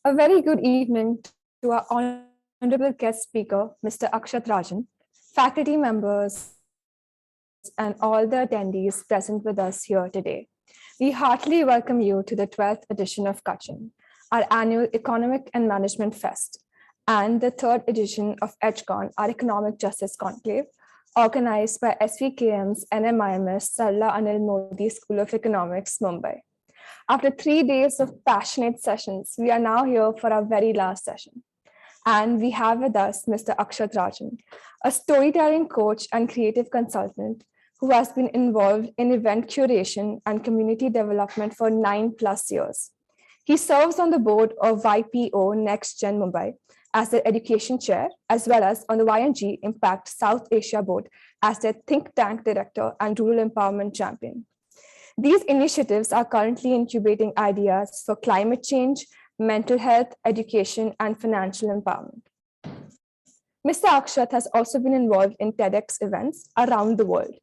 A very good evening to our honorable guest speaker, Mr. Akshat Rajan, faculty members, and all the attendees present with us here today. We heartily welcome you to the 12th edition of Ka-Ching, our annual Economic and Management Fest, and the third edition of EdgeCon, our Economic Justice Conclave, organized by SVKM's NMIMS Sarla Anil Modi School of Economics, Mumbai. After 3 days of passionate sessions, we are now here for our very last session. And we have with us Mr. Akshat Rajan, a storytelling coach and creative consultant who has been involved in event curation and community development for 9+ years. He serves on the board of YPO NextGen Mumbai as the education chair, as well as on the YNG Impact South Asia board as their think tank director and rural empowerment champion. These initiatives are currently incubating ideas for climate change, mental health, education, and financial empowerment. Mr. Akshat has also been involved in TEDx events around the world,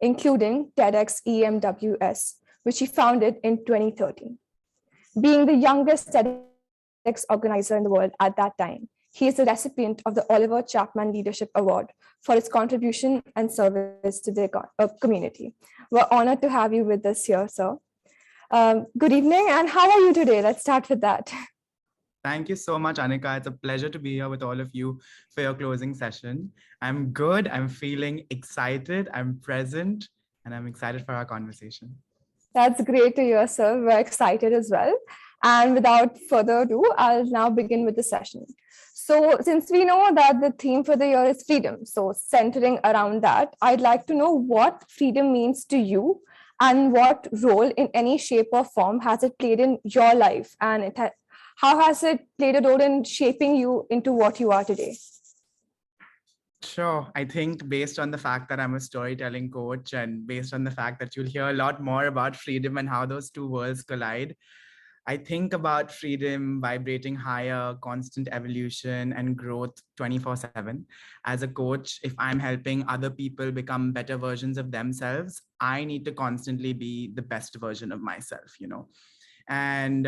including TEDx EMWS, which he founded in 2013. Being the youngest TEDx organizer in the world at that time, he is a recipient of the Oliver Chapman Leadership Award for his contribution and service to the community. We're honored to have you with us here, sir. Good evening, and how are you today? Let's start with that. Thank you so much, Anika. It's a pleasure to be here with all of you for your closing session. I'm good. I'm feeling excited. I'm present, and I'm excited for our conversation. That's great to hear, sir. We're excited as well. And without further ado, I'll now begin with the session. So, since we know that the theme for the year is freedom, so centering around that, I'd like to know what freedom means to you and what role in any shape or form has it played in your life, and how has it played a role in shaping you into what you are today? Sure. I think based on the fact that I'm a storytelling coach and based on the fact that you'll hear a lot more about freedom and how those two worlds collide, I think about freedom vibrating higher, constant evolution and growth 24/7. As a coach, if I'm helping other people become better versions of themselves, I need to constantly be the best version of myself. And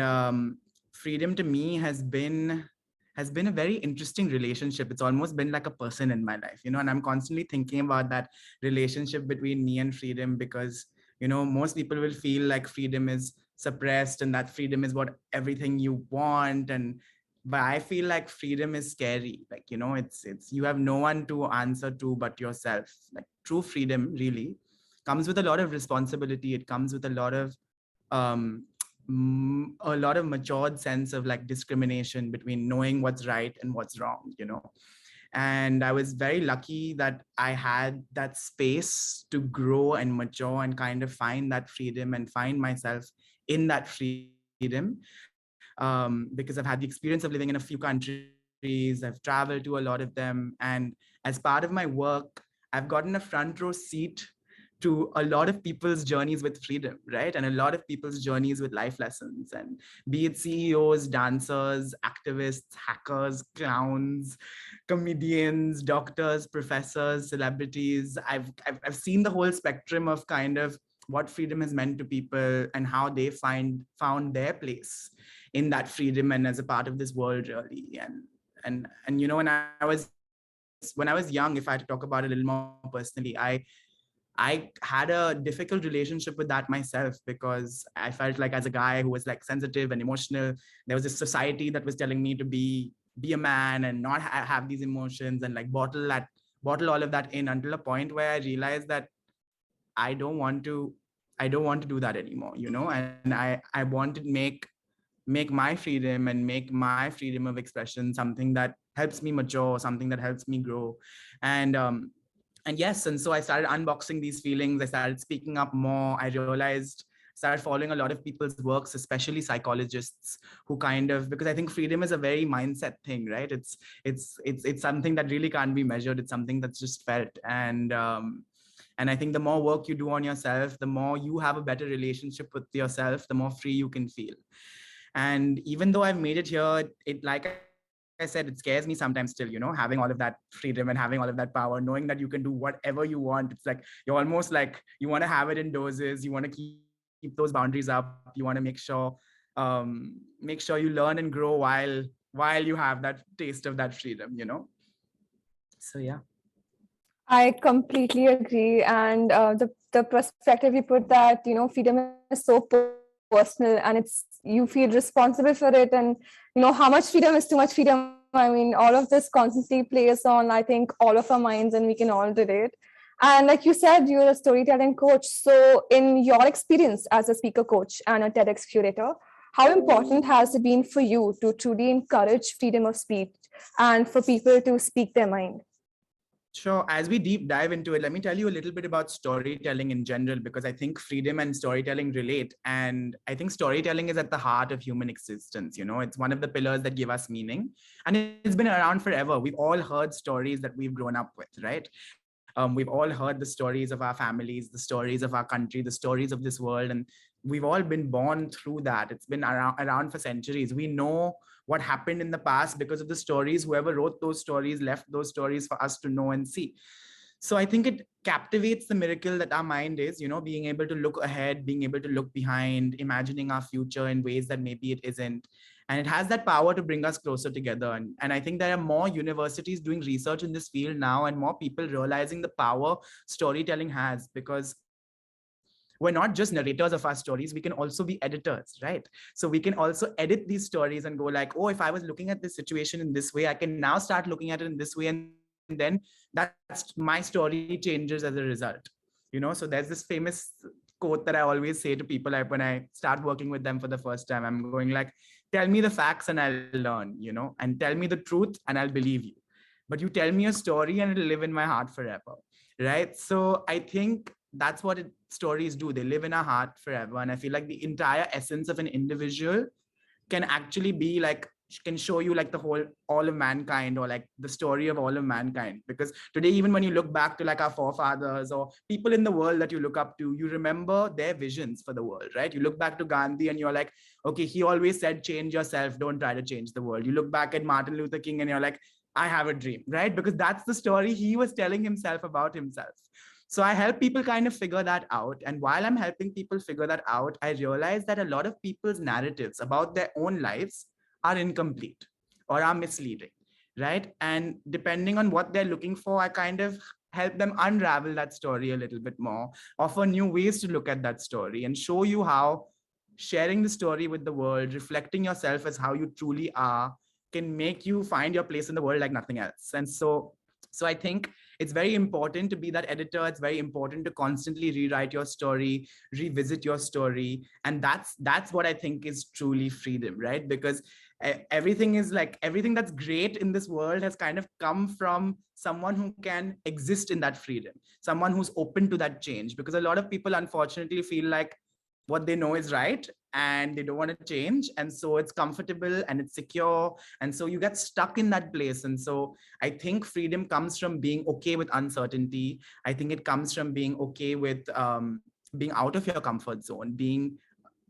freedom to me has been a very interesting relationship. It's almost been like a person in my life, and I'm constantly thinking about that relationship between me and freedom because, most people will feel like freedom is suppressed and that freedom is what everything you want. But I feel like freedom is scary. Like, it's you have no one to answer to but yourself. Like true freedom really comes with a lot of responsibility. It comes with um, a lot of matured sense of like discrimination between knowing what's right and what's wrong. And I was very lucky that I had that space to grow and mature and kind of find that freedom and find myself in that freedom, because I've had the experience of living in a few countries. I've traveled to a lot of them, and as part of my work, I've gotten a front row seat to a lot of people's journeys with freedom, right? And a lot of people's journeys with life lessons, and be it CEOs, dancers, activists, hackers, clowns, comedians, doctors, professors, celebrities. I've seen the whole spectrum of kind of what freedom has meant to people and how they found their place in that freedom and as a part of this world really. And when I was young, if I had to talk about it a little more personally, I had a difficult relationship with that myself because I felt like as a guy who was like sensitive and emotional, there was this society that was telling me to be a man and not have these emotions and like bottle all of that in, until a point where I realized that I don't want to do that anymore. And I want to make my freedom and make my freedom of expression something that helps me mature, something that helps me grow. And yes, and so I started unboxing these feelings. I started speaking up more. I realized, started following a lot of people's works, especially psychologists, who kind of, because I think freedom is a very mindset thing, right? It's something that really can't be measured. It's something that's just felt. And I think the more work you do on yourself, the more you have a better relationship with yourself, the more free you can feel. And even though I've made it here, it, like I said, it scares me sometimes still, having all of that freedom and having all of that power, knowing that you can do whatever you want. It's like, you're almost like, you want to have it in doses. You want to keep those boundaries up. You want to make sure make sure you learn and grow while you have that taste of that freedom, so yeah. I completely agree. And the perspective you put that, freedom is so personal and you feel responsible for it. And, how much freedom is too much freedom. I mean, all of this constantly plays on, I think, all of our minds and we can all relate. And like you said, you're a storytelling coach. So, in your experience as a speaker coach and a TEDx curator, how important has it been for you to truly encourage freedom of speech and for people to speak their mind? Sure. As we deep dive into it, let me tell you a little bit about storytelling in general, because I think freedom and storytelling relate. And I think storytelling is at the heart of human existence. It's one of the pillars that give us meaning. And it's been around forever. We've all heard stories that we've grown up with, right? We've all heard the stories of our families, the stories of our country, the stories of this world. And we've all been born through that. It's been around for centuries. We know what happened in the past because of the stories. Whoever wrote those stories left those stories for us to know and see. So I think it captivates the miracle that our mind is, being able to look ahead, being able to look behind, imagining our future in ways that maybe it isn't. And it has that power to bring us closer together. And I think there are more universities doing research in this field now, and more people realizing the power storytelling has, because we're not just narrators of our stories, we can also be editors, right? So we can also edit these stories and go like, oh, if I was looking at this situation in this way, I can now start looking at it in this way, and then that's my story changes as a result. So there's this famous quote that I always say to people, like when I start working with them for the first time, I'm going like, tell me the facts and I'll learn, and tell me the truth and I'll believe you. But you tell me a story and it'll live in my heart forever, right? So I think that's what stories do. They live in our heart forever. And I feel like the entire essence of an individual can actually be like, can show you like the whole all of mankind, or like the story of all of mankind. Because today, even when you look back to like our forefathers or people in the world that you look up to, you remember their visions for the world, right? You look back to Gandhi and you're like, okay, he always said change yourself, don't try to change the world. You look back at Martin Luther King and you're like, I have a dream, right? Because that's the story he was telling himself about himself. So I help people kind of figure that out. And while I'm helping people figure that out, I realize that a lot of people's narratives about their own lives are incomplete or are misleading, right? And depending on what they're looking for, I kind of help them unravel that story a little bit more, offer new ways to look at that story, and show you how sharing the story with the world, reflecting yourself as how you truly are, can make you find your place in the world like nothing else. And so I think it's very important to be that editor. It's very important to constantly rewrite your story, revisit your story. And that's what I think is truly freedom, right? Because everything is like, everything that's great in this world has kind of come from someone who can exist in that freedom, someone who's open to that change. Because a lot of people unfortunately feel like what they know is right and they don't want to change, and so it's comfortable and it's secure, and so you get stuck in that place. And so I think freedom comes from being okay with uncertainty. I think it comes from being okay with being out of your comfort zone, being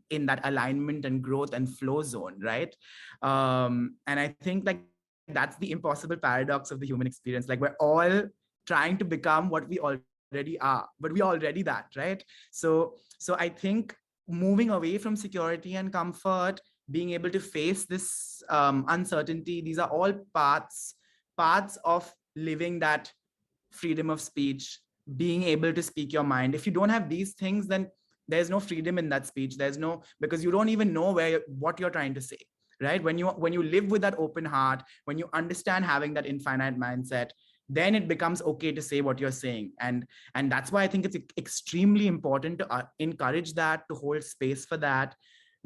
in that alignment and growth and flow zone, right? And I think like that's the impossible paradox of the human experience. Like we're all trying to become what we already are, but we are already that, right? So I think moving away from security and comfort, being able to face this uncertainty, these are all parts of living that freedom of speech, being able to speak your mind. If you don't have these things, then there's no freedom in that speech. There's no, because you don't even know what you're trying to say, right? When you live with that open heart, when you understand having that infinite mindset, then it becomes okay to say what you're saying. And that's why I think it's extremely important to encourage that, to hold space for that.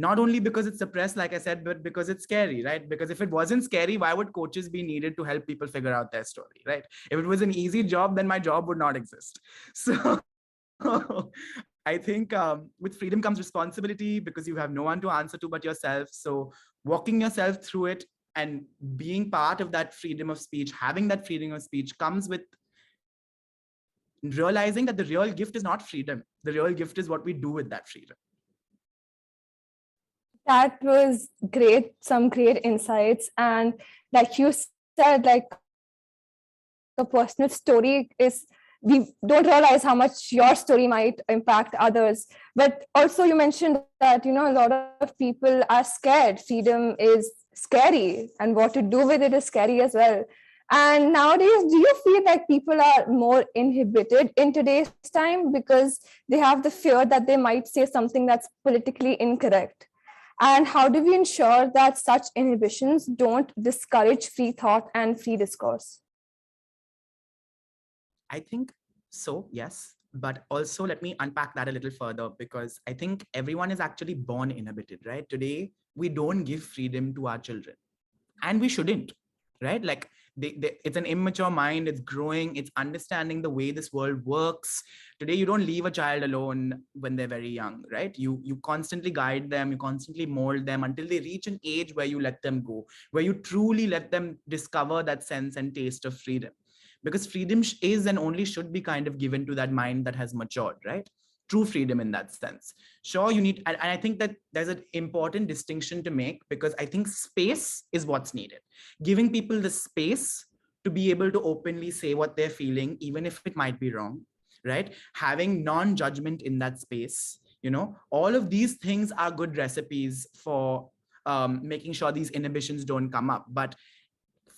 Not only because it's suppressed, like I said, but because it's scary, right? Because if it wasn't scary, why would coaches be needed to help people figure out their story, right? If it was an easy job, then my job would not exist. So I think with freedom comes responsibility, because you have no one to answer to but yourself. So walking yourself through it and being part of that freedom of speech, having that freedom of speech, comes with realizing that the real gift is not freedom. The real gift is what we do with that freedom. That was great, some great insights. And like you said, like a personal story is we don't realize how much your story might impact others. But also you mentioned that, a lot of people are scared. Freedom is scary, and what to do with it is scary as well. And nowadays, do you feel like people are more inhibited in today's time because they have the fear that they might say something that's politically incorrect? And how do we ensure that such inhibitions don't discourage free thought and free discourse? I think so, yes. But also, let me unpack that a little further, because I think everyone is actually born inhibited, right? Today, we don't give freedom to our children, and we shouldn't, right? Like, it's an immature mind, it's growing, it's understanding the way this world works. Today, you don't leave a child alone when they're very young, right? You constantly guide them, you constantly mold them until they reach an age where you let them go, where you truly let them discover that sense and taste of freedom. Because freedom is and only should be kind of given to that mind that has matured, right? True freedom in that sense. Sure, you need, and I think that there's an important distinction to make, because I think space is what's needed. Giving people the space to be able to openly say what they're feeling, even if it might be wrong, right? Having non-judgment in that space, all of these things are good recipes for making sure these inhibitions don't come up. But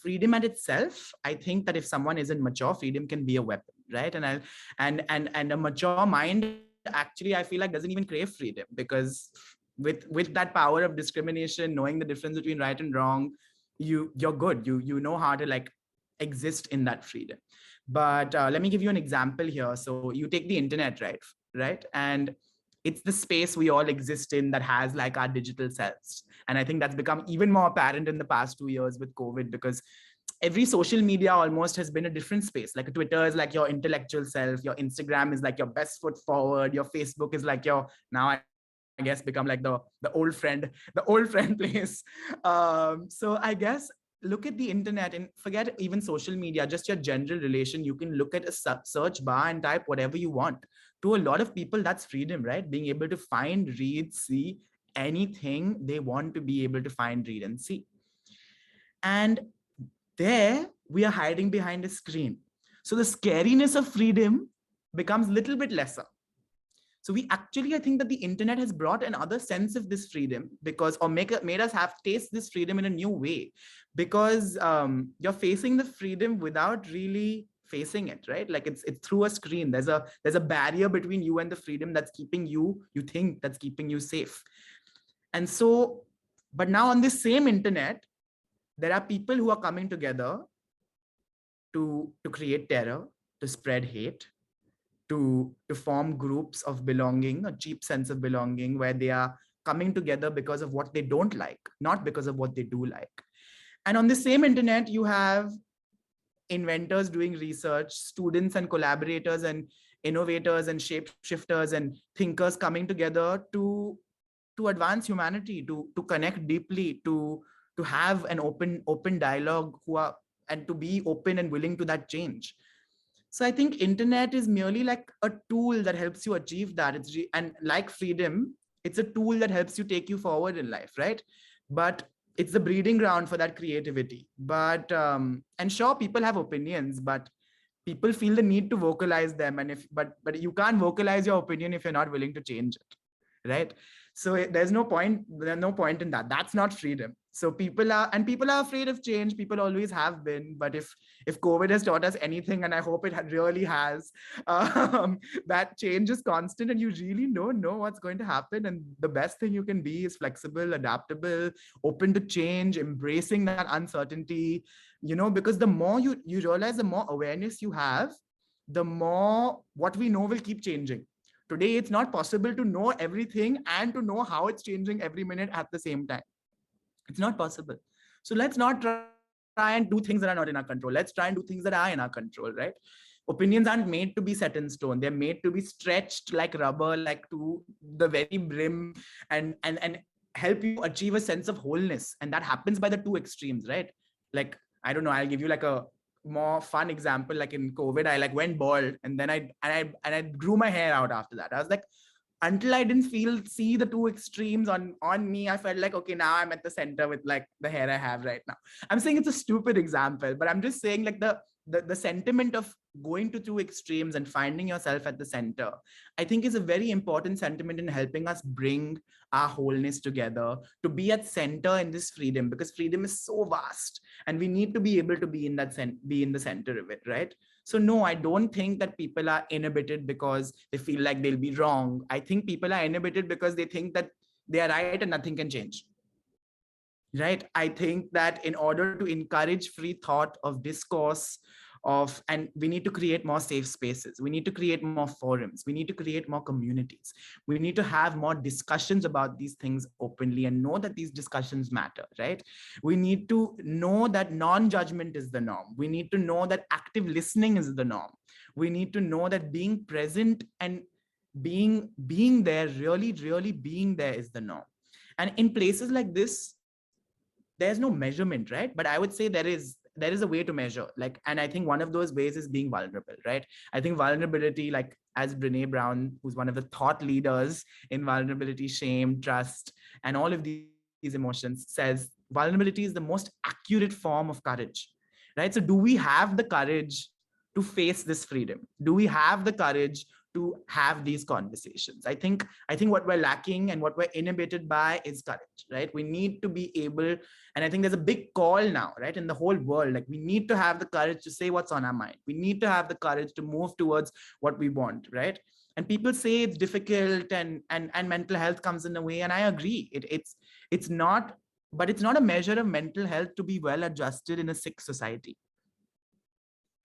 freedom at itself, I think that if someone isn't mature, freedom can be a weapon, right? And a mature mind, actually, I feel like doesn't even crave freedom, because with that power of discrimination, knowing the difference between right and wrong, you're good. You know how to like exist in that freedom. But let me give you an example here. So you take the internet, right? And it's the space we all exist in that has like our digital selves. And I think that's become even more apparent in the past 2 years with COVID, because every social media almost has been a different space. Like Twitter is like your intellectual self, your Instagram is like your best foot forward, your Facebook is like your, now I guess, become like the old friend place. So I guess look at the internet and forget even social media, just your general relation. You can look at a search bar and type whatever you want. To a lot of people, that's freedom, right? Being able to find, read, see anything they want to be able to find, read, and see. And there we are hiding behind a screen. So the scariness of freedom becomes a little bit lesser. So we actually, I think that the internet has brought another sense of this freedom, because, or made us have taste this freedom in a new way, because you're facing the freedom without really facing it, right? Like it's through a screen. There's a barrier between you and the freedom that's keeping you think that's keeping you safe. And so, but now on this same internet, there are people who are coming together to create terror, to spread hate, to form groups of belonging, a cheap sense of belonging, where they are coming together because of what they don't like, not because of what they do like. And on the same internet, you have inventors doing research, students and collaborators and innovators and shapeshifters and thinkers coming together to advance humanity, to connect deeply, to have an open dialogue, and to be open and willing to that change. So I think internet is merely like a tool that helps you achieve that. And like freedom, it's a tool that helps you take you forward in life, right? But it's the breeding ground for that creativity. But and sure, people have opinions, but people feel the need to vocalize them. And but you can't vocalize your opinion if you're not willing to change it, right? So there's no point in that. That's not freedom. So people are afraid of change. People always have been. But if COVID has taught us anything, and I hope it really has, that change is constant, and you really don't know what's going to happen. And the best thing you can be is flexible, adaptable, open to change, embracing that uncertainty. Because the more you realize, the more awareness you have, the more what we know will keep changing. Today, it's not possible to know everything and to know how it's changing every minute at the same time. It's not possible. So let's not try and do things that are not in our control. Let's try and do things that are in our control, right? Opinions aren't made to be set in stone. They're made to be stretched like rubber, like to the very brim, and help you achieve a sense of wholeness. And that happens by the two extremes, right? Like, I don't know, I'll give you like a more fun example. Like in COVID, I like went bald, and then I grew my hair out after that. I was like, until I didn't see the two extremes on me, I felt like, okay, now I'm at the center with like the hair I have right now. I'm saying it's a stupid example, but I'm just saying like the sentiment of going to two extremes and finding yourself at the center, I think is a very important sentiment in helping us bring our wholeness together to be at center in this freedom, because freedom is so vast and we need to be able to be in that be in the center of it, right? So no, I don't think that people are inhibited because they feel like they'll be wrong. I think people are inhibited because they think that they are right and nothing can change. Right? I think that in order to encourage free thought of discourse of, and we need to create more safe spaces, we need to create more forums, we need to create more communities, we need to have more discussions about these things openly and know that these discussions matter, right? We need to know that non-judgment is the norm, we need to know that active listening is the norm, we need to know that being present and being there, really being there is the norm. And in places like this, there's no measurement, right? But I would say there is a way to measure, like, and I think one of those ways is being vulnerable, right? I think vulnerability, like as Brene Brown, who's one of the thought leaders in vulnerability, shame, trust, and all of these emotions, says vulnerability is the most accurate form of courage, right? So do we have the courage to face this freedom? Do we have the courage to have these conversations? I think what we're lacking and what we're inhibited by is courage, right? We need to be able, and I think there's a big call now, right, in the whole world, like we need to have the courage to say what's on our mind, we need to have the courage to move towards what we want, right? And people say it's difficult, and mental health comes in a way, and I agree, it's not, but it's not a measure of mental health to be well adjusted in a sick society,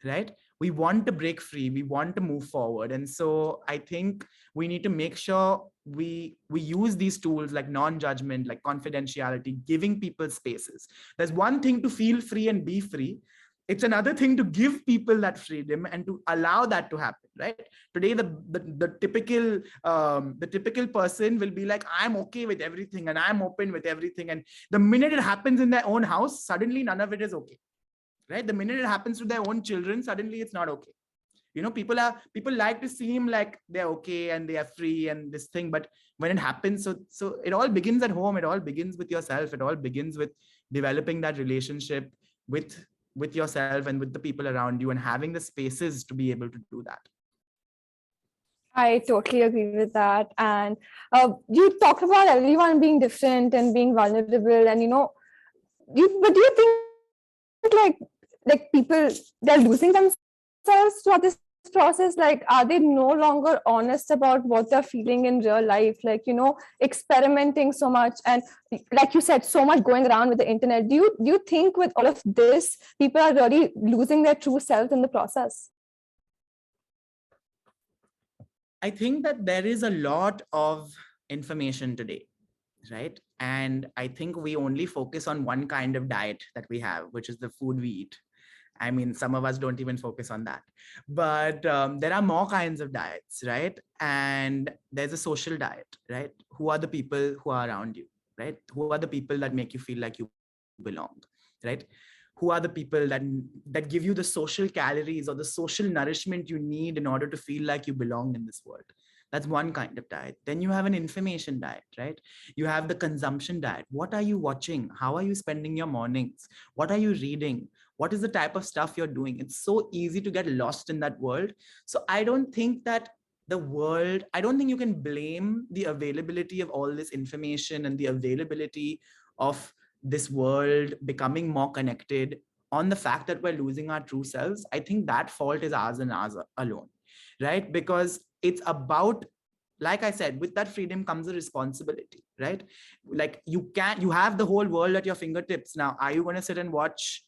right? We want to break free, we want to move forward, and so I think we need to make sure we use these tools like non-judgment, like confidentiality, giving people spaces. There's one thing to feel free and be free, it's another thing to give people that freedom and to allow that to happen, right? Today the typical person will be like, I'm okay with everything and I'm open with everything, and the minute it happens in their own house, suddenly none of it is okay, right? The minute it happens to their own children, suddenly it's not okay. People like to seem like they're okay and they are free and this thing, but when it happens, so it all begins at home, it all begins with yourself, it all begins with developing that relationship with yourself and with the people around you, and having the spaces to be able to do that. I totally agree with that. And you talked about everyone being different and being vulnerable, and but do you think like people, they're losing themselves throughout this process? Like, are they no longer honest about what they're feeling in real life? Like, experimenting so much, and like you said, so much going around with the internet. Do you think with all of this, people are really losing their true self in the process? I think that there is a lot of information today, right? And I think we only focus on one kind of diet that we have, which is the food we eat. I mean, some of us don't even focus on that. But there are more kinds of diets, right? And there's a social diet, right? Who are the people who are around you, right? Who are the people that make you feel like you belong, right? Who are the people that give you the social calories or the social nourishment you need in order to feel like you belong in this world? That's one kind of diet. Then you have an information diet, right? You have the consumption diet. What are you watching? How are you spending your mornings? What are you reading? What is the type of stuff you're doing? It's so easy to get lost in that world. So I don't think that I don't think you can blame the availability of all this information and the availability of this world becoming more connected on the fact that we're losing our true selves. I think that fault is ours and ours alone, right? Because it's about, like I said, with that freedom comes a responsibility, right? Like you have the whole world at your fingertips. Now, are you going to sit and watch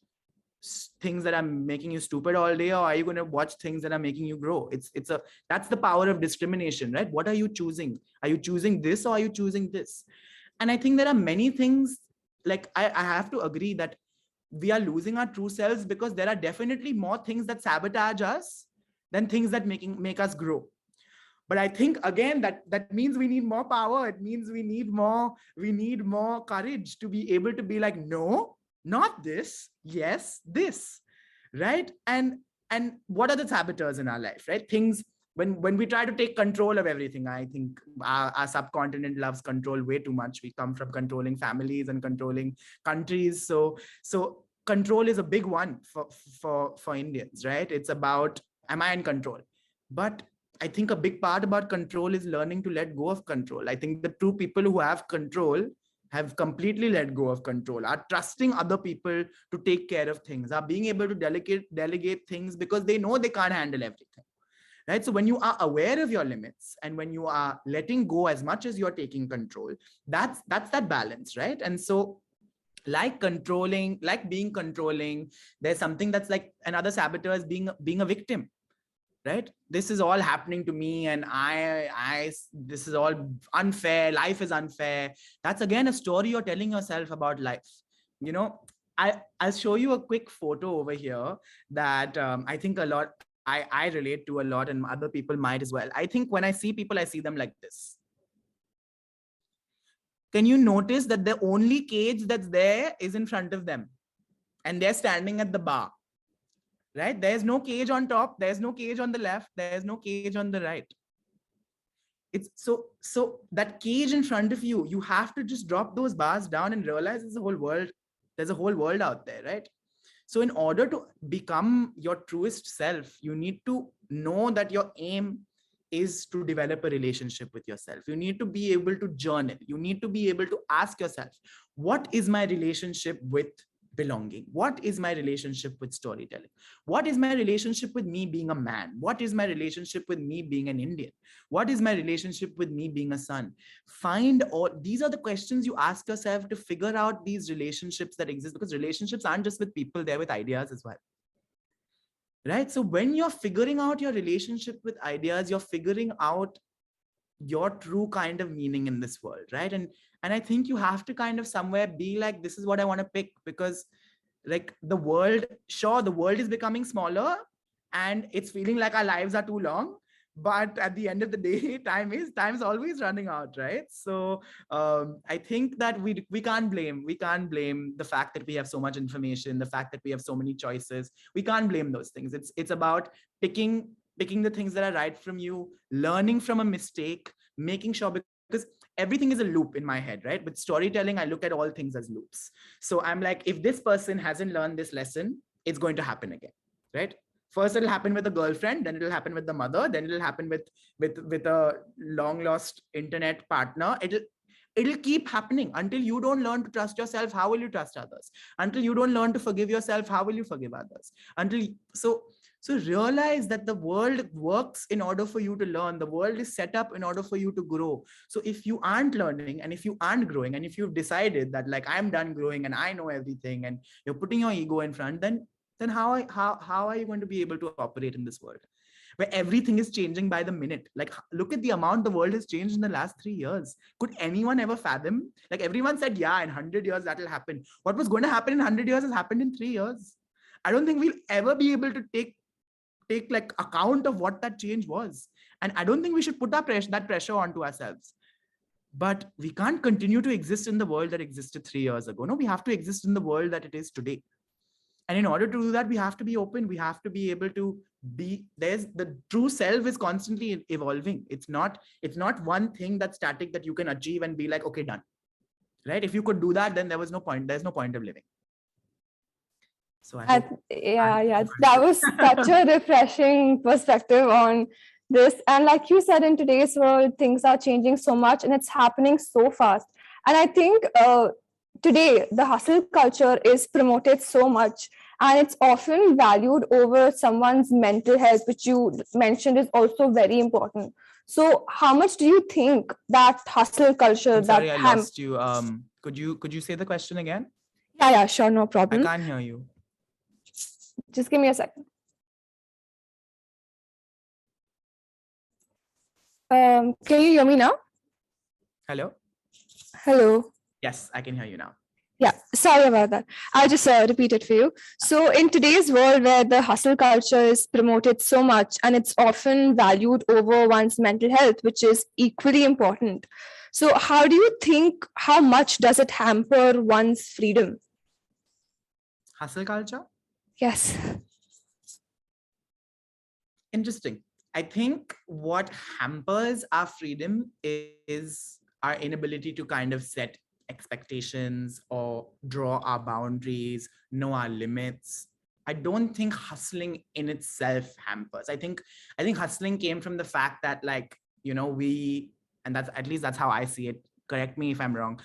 things that are making you stupid all day, or are you going to watch things that are making you grow? That's the power of discrimination, right? What are you choosing? Are you choosing this or are you choosing this? And I think there are many things, like I have to agree that we are losing our true selves because there are definitely more things that sabotage us than things that make us grow. But I think again that means we need more power. It means we need more courage to be able to be like, no, not this, yes, this, right? And what are the saboteurs in our life, right? Things, when we try to take control of everything, I think our subcontinent loves control way too much. We come from controlling families and controlling countries, so control is a big one for Indians, right? It's about Am I in control? But I think a big part about control is learning to let go of control. I think the true people who have control have completely let go of control, are trusting other people to take care of things, are being able to delegate things because they know they can't handle everything. Right? So when you are aware of your limits and when you are letting go as much as you're taking control, that's that balance, right? And so like controlling, like being controlling, there's something that's like another saboteur is being a victim, right? This is all happening to me and I this is all unfair, life is unfair. That's again a story you're telling yourself about life. You know, I'll show you a quick photo over here that I think a lot I relate to a lot, and other people might as well. I think when I see people, I see them like this. Can you notice that the only cage that's there is in front of them and they're standing at the bar, right? There's no cage on top, there's no cage on the left, there's no cage on the right. It's so that cage in front of you, you have to just drop those bars down and realize there's a whole world out there, right? So in order to become your truest self, you need to know that your aim is to develop a relationship with yourself. You need to be able to journal. You need to be able to ask yourself, what is my relationship with belonging? What is my relationship with storytelling? What is my relationship with me being a man? What is my relationship with me being an Indian? What is my relationship with me being a son? Find all these are the questions you ask yourself to figure out these relationships that exist, because relationships aren't just with people, they're with ideas as well. Right? So when you're figuring out your relationship with ideas, you're figuring out your true kind of meaning in this world, right? And I think you have to kind of somewhere be like, this is what I want to pick, because like the world, sure, the world is becoming smaller and it's feeling like our lives are too long, but at the end of the day, time's always running out, right? So I think that we can't blame the fact that we have so much information, the fact that we have so many choices. We can't blame those things. It's about picking the things that are right from you, learning from a mistake, making sure, because everything is a loop in my head, right? With storytelling, I look at all things as loops. So I'm like, if this person hasn't learned this lesson, it's going to happen again, right? First it'll happen with a girlfriend, then it'll happen with the mother, then it'll happen with a long lost internet partner. It'll keep happening until you don't learn to trust yourself. How will you trust others? Until you don't learn to forgive yourself, how will you forgive others? Until so realize that the world works in order for you to learn. The world is set up in order for you to grow. So if you aren't learning and if you aren't growing and if you've decided that like I'm done growing and I know everything and you're putting your ego in front, then how are you going to be able to operate in this world where everything is changing by the minute? Like look at the amount the world has changed in the last 3 years. Could anyone ever fathom? Like everyone said, yeah, in 100 years that'll happen. What was going to happen in 100 years has happened in 3 years. I don't think we'll ever be able to take like account of what that change was. And I don't think we should put that pressure onto ourselves. But we can't continue to exist in the world that existed 3 years ago. No, we have to exist in the world that it is today. And in order to do that, we have to be open. We have to be able to there's the true self is constantly evolving. It's not one thing that's static that you can achieve and be like, okay, done. Right? If you could do that, then there's no point of living. So I hope. Yeah, that was such a refreshing perspective on this. And like you said, in today's world, things are changing so much and it's happening so fast. And I think today the hustle culture is promoted so much and it's often valued over someone's mental health, which you mentioned is also very important. So how much do you think that hustle culture I'm sorry, I lost you. Could you say the question again? Yeah, sure, no I problem. can't hear you. Just give me a second. Can you hear me now? Hello? Hello. Yes, I can hear you now. Yeah, sorry about that. I'll just repeat it for you. So in today's world where the hustle culture is promoted so much and it's often valued over one's mental health, which is equally important. So how do you think, how much does it hamper one's freedom? Hustle culture? Yes. Interesting. I think what hampers our freedom is our inability to kind of set expectations or draw our boundaries, know our limits. I don't think hustling in itself hampers. I think hustling came from the fact that, like, and that's, at least that's how I see it. Correct me if I'm wrong.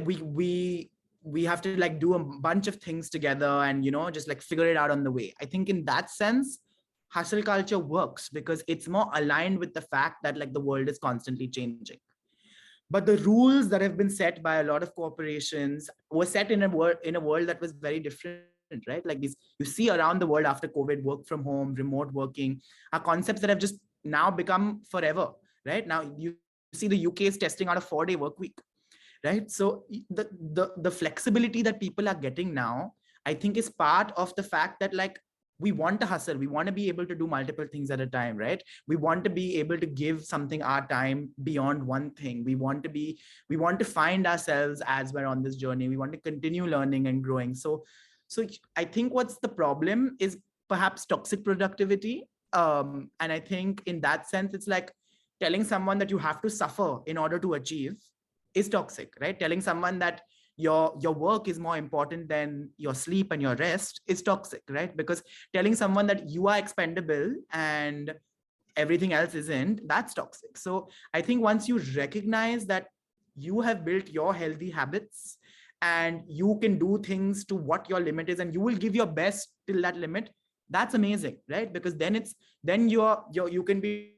We have to like do a bunch of things together and just like figure it out on the way. I think in that sense, hustle culture works because it's more aligned with the fact that like the world is constantly changing. But the rules that have been set by a lot of corporations were set in a world that was very different, right? Like these, you see around the world after COVID, work from home, remote working, are concepts that have just now become forever, right? Now you see the UK is testing out a 4-day work week, right? So the flexibility that people are getting now, I think, is part of the fact that, like, we want to hustle, we want to be able to do multiple things at a time, right? We want to be able to give something our time beyond one thing. We want to find ourselves as we're on this journey. We want to continue learning and growing. So I think what's the problem is perhaps toxic productivity. And I think in that sense, it's like telling someone that you have to suffer in order to achieve is toxic, right? Telling someone that your work is more important than your sleep and your rest is toxic, right? Because telling someone that you are expendable and everything else isn't, that's toxic. So I think once you recognize that you have built your healthy habits and you can do things to what your limit is and you will give your best till that limit, that's amazing, right? Because then you can be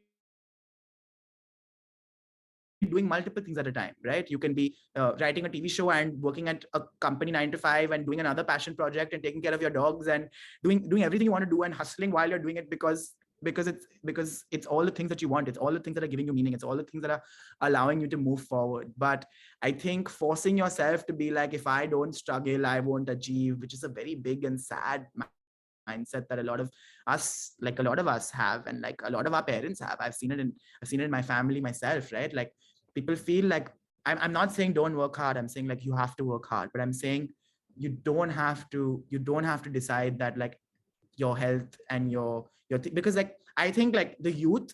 doing multiple things at a time, right? You can be writing a TV show and working at a company 9 to 5 and doing another passion project and taking care of your dogs and doing everything you want to do and hustling while you're doing it because it's all the things that you want. It's all the things that are giving you meaning. It's all the things that are allowing you to move forward. But I think forcing yourself to be like, if I don't struggle, I won't achieve, which is a very big and sad mindset that a lot of us have, and like a lot of our parents have. I've seen it in my family myself, right? Like people feel like, I'm not saying don't work hard, I'm saying like you have to work hard, but I'm saying you don't have to decide that like your health and because like I think like the youth,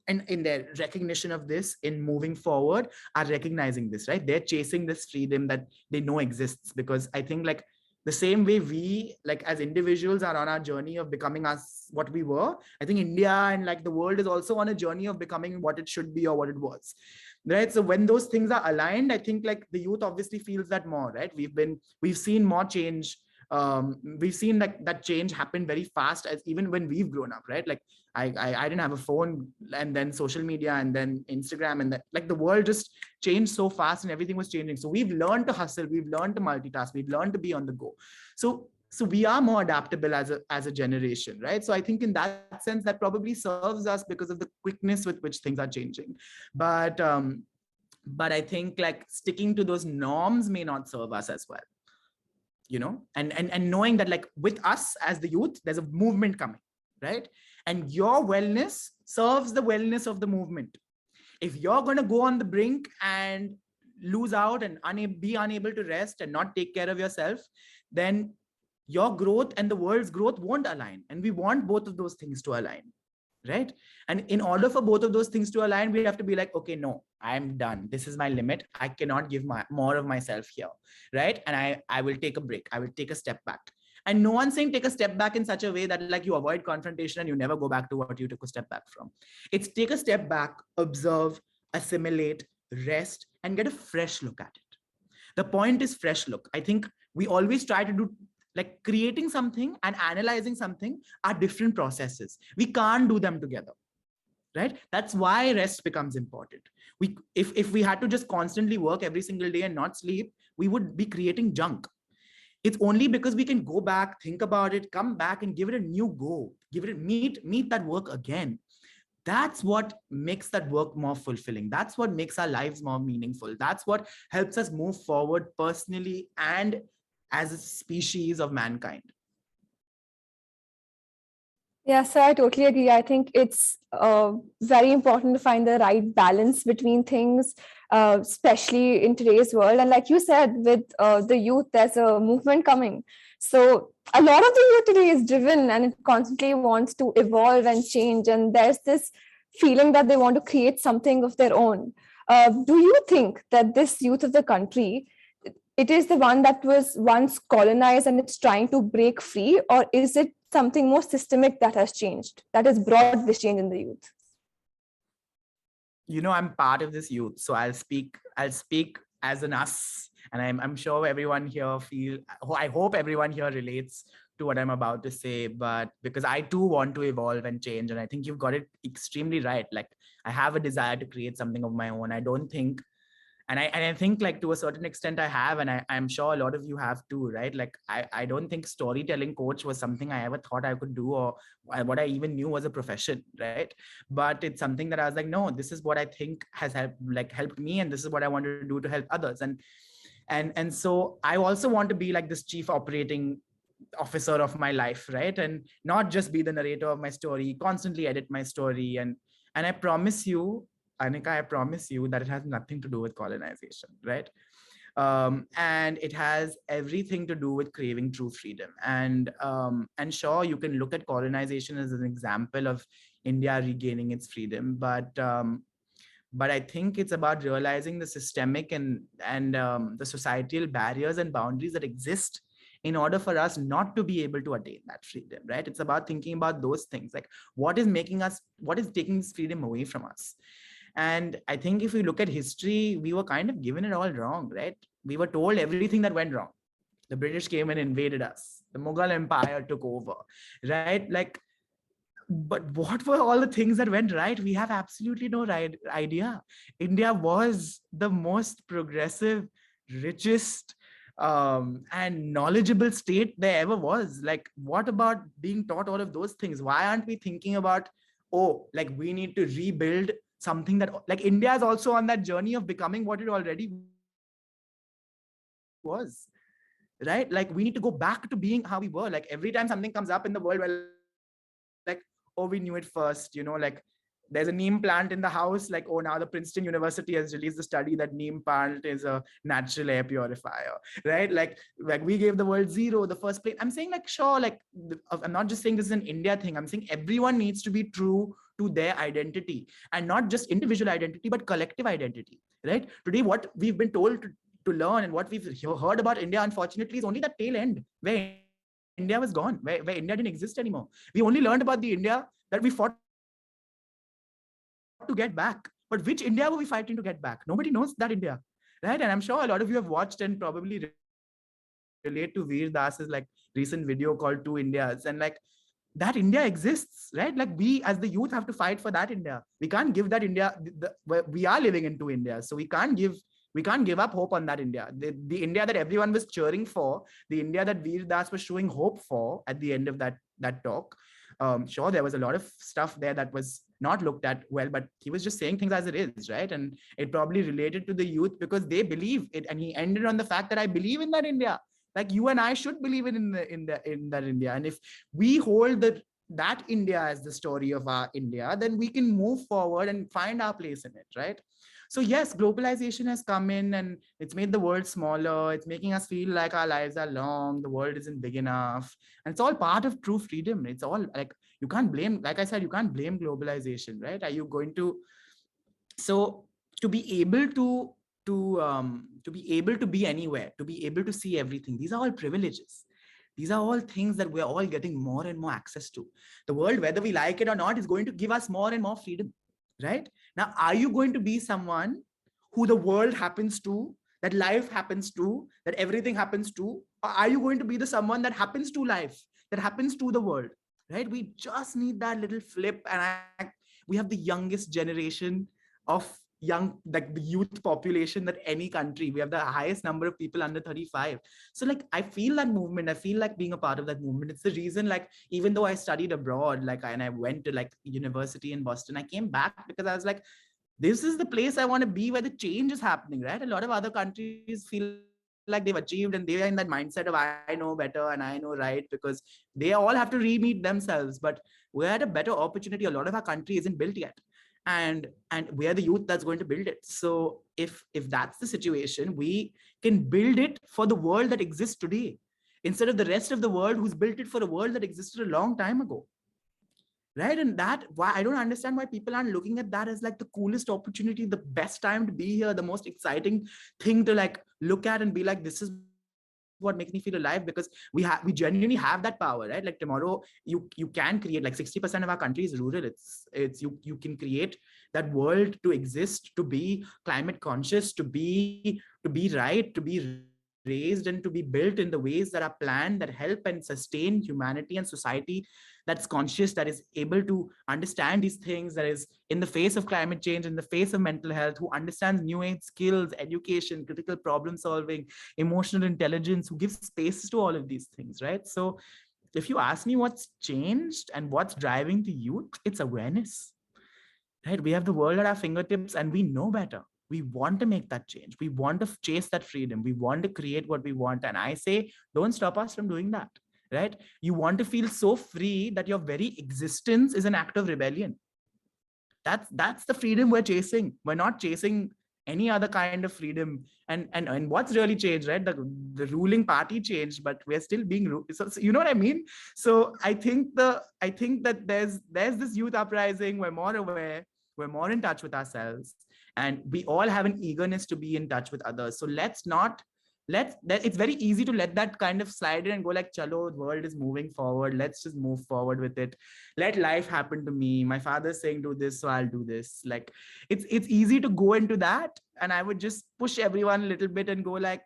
and in their recognition of this in moving forward, are recognizing this, right? They're chasing this freedom that they know exists. Because I think like the same way we, like, as individuals are on our journey of becoming us what we were, I think India and like the world is also on a journey of becoming what it should be or what it was, right? So when those things are aligned, I think like the youth obviously feels that more, right? We've seen more change. We've seen like that change happen very fast, as even when we've grown up, right? Like I didn't have a phone, and then social media, and then Instagram, and that, like, the world just changed so fast and everything was changing. So we've learned to hustle, we've learned to multitask, we've learned to be on the go. So we are more adaptable as a generation, right? So I think in that sense that probably serves us because of the quickness with which things are changing. But I think like sticking to those norms may not serve us as well, and knowing that like with us as the youth, there's a movement coming, right? And your wellness serves the wellness of the movement. If you're going to go on the brink and lose out and be unable to rest and not take care of yourself, then your growth and the world's growth won't align. And we want both of those things to align, right? And in order for both of those things to align, we have to be like, okay, no, I'm done, this is my limit, I cannot give more of myself here, right? And I will take a break, I will take a step back. And no one's saying take a step back in such a way that like you avoid confrontation and you never go back to what you took a step back from. It's take a step back, observe, assimilate, rest, and get a fresh look at it. The point is fresh look. I think we always try to do, like, creating something and analyzing something are different processes. We can't do them together, right? That's why rest becomes important. If we had to just constantly work every single day and not sleep, we would be creating junk. It's only because we can go back, think about it, come back and give it a new go, meet that work again. That's what makes that work more fulfilling. That's what makes our lives more meaningful. That's what helps us move forward personally and as a species of mankind. Yeah, so I totally agree. I think it's very important to find the right balance between things, especially in today's world. And like you said, with the youth, there's a movement coming. So a lot of the youth today is driven and it constantly wants to evolve and change. And there's this feeling that they want to create something of their own. Do you think that this youth of the country it is the one that was once colonized and it's trying to break free, or is it something more systemic that has changed, that has brought this change in the youth? I'm part of this youth, so I'll speak as an us, and I'm sure everyone here I hope everyone here relates to what I'm about to say, but because I too want to evolve and change, and I think you've got it extremely right. Like, I have a desire to create something of my own. I don't think, and I think, like, to a certain extent I have, and I'm sure a lot of you have too, right? Like, I don't think storytelling coach was something I ever thought I could do, or what I even knew was a profession, right? But it's something that I was like, no, this is what I think has helped me, and this is what I want to do to help others. And so I also want to be like this chief operating officer of my life, right? And not just be the narrator of my story, constantly edit my story. And I promise you, Anika, I promise you that it has nothing to do with colonization, right? And it has everything to do with craving true freedom. And sure, you can look at colonization as an example of India regaining its freedom, but I think it's about realizing the systemic and the societal barriers and boundaries that exist in order for us not to be able to attain that freedom, right? It's about thinking about those things, like what is taking this freedom away from us. And I think if we look at history, we were kind of given it all wrong, right? We were told everything that went wrong. The British came and invaded us. The Mughal Empire took over, right? Like, but what were all the things that went right? We have absolutely no idea. India was the most progressive, richest, and knowledgeable state there ever was. Like, what about being taught all of those things? Why aren't we thinking about, oh, like, we need to rebuild something that, like, India is also on that journey of becoming what it already was, right? Like, we need to go back to being how we were. Like, every time something comes up in the world, we're like, oh, we knew it first, like, there's a neem plant in the house, like, oh, now the Princeton University has released a study that neem plant is a natural air purifier, right? Like we gave the world zero, the first plane. I'm saying, like, sure, like, I'm not just saying this is an India thing. I'm saying everyone needs to be true to their identity, and not just individual identity, but collective identity, right? Today, what we've been told to learn and what we've heard about India, unfortunately, is only the tail end, where India was gone, where India didn't exist anymore. We only learned about the India that we fought to get back. But which India were we fighting to get back? Nobody knows that India, right? And I'm sure a lot of you have watched and probably relate to Veer Das's, like, recent video called Two Indias, and like, that India exists, right? Like, we as the youth have to fight for that India. We can't give that India. We are living in two Indias, so we can't give up hope on that India. The India that everyone was cheering for, the India that Veer Das was showing hope for at the end of that talk. Sure, there was a lot of stuff there that was not looked at well, but he was just saying things as it is, right? And it probably related to the youth because they believe it, and he ended on the fact that I believe in that India. Like, you and I should believe in that India, and if we hold that India as the story of our India, then we can move forward and find our place in it, right? So yes, globalization has come in and it's made the world smaller. It's making us feel like our lives are long, the world isn't big enough. And it's all part of true freedom. It's all like, you can't blame, like I said, you can't blame globalization, right? Are you going to, so to be able to be able to be anywhere, to be able to see everything, these are all privileges. These are all things that we're all getting more and more access to. The world, whether we like it or not, is going to give us more and more freedom, right? Now, are you going to be someone who the world happens to, that life happens to, that everything happens to? Or are you going to be the someone that happens to life, that happens to the world, right? We just need that little flip. And we have the youngest generation of like the youth population that any country. We have the highest number of people under 35. So like, I feel that movement. I feel like being a part of that movement. It's the reason, like, even though I studied abroad, like, and I went to like university in Boston, I came back because I was like, this is the place I want to be, where the change is happening, right? A lot of other countries feel like they've achieved and they are in that mindset of I know better and I know right, because they all have to re-meet themselves. But we're at a better opportunity. A lot of our country isn't built yet, and we're the youth that's going to build it. So if that's the situation, we can build it for the world that exists today, instead of the rest of the world who's built it for a world that existed a long time ago. right? And that, why I don't understand why people aren't looking at that as like the coolest opportunity, the best time to be here, the most exciting thing to like look at and be like, this is what makes me feel alive, because we genuinely have that power, right? Like tomorrow you can create, like 60% of our country is rural. It's you can create that world to exist, to be climate conscious, to be right, to be raised and to be built in the ways that are planned, that help and sustain humanity and society that's conscious, that is able to understand these things, that is in the face of climate change, in the face of mental health, who understands new age skills, education, critical problem solving, emotional intelligence, who gives spaces to all of these things, right? So if you ask me what's changed and what's driving the youth, it's awareness, right? We have the world at our fingertips and we know better. We want to make that change. We want to chase that freedom. We want to create what we want. And I say, don't stop us from doing that, right? You want to feel so free that your very existence is an act of rebellion. That's the freedom we're chasing. We're not chasing any other kind of freedom. And what's really changed, right? The ruling party changed, but we're still being so you know what I mean. So I think that there's this youth uprising. We're more aware, we're more in touch with ourselves, and we all have an eagerness to be in touch with others. So let's not let's that it's very easy to let that kind of slide in and go like, chalo, the world is moving forward, let's just move forward with it. Let life happen to me. My father's saying do this, so I'll do this. Like it's easy to go into that. And I would just push everyone a little bit and go like,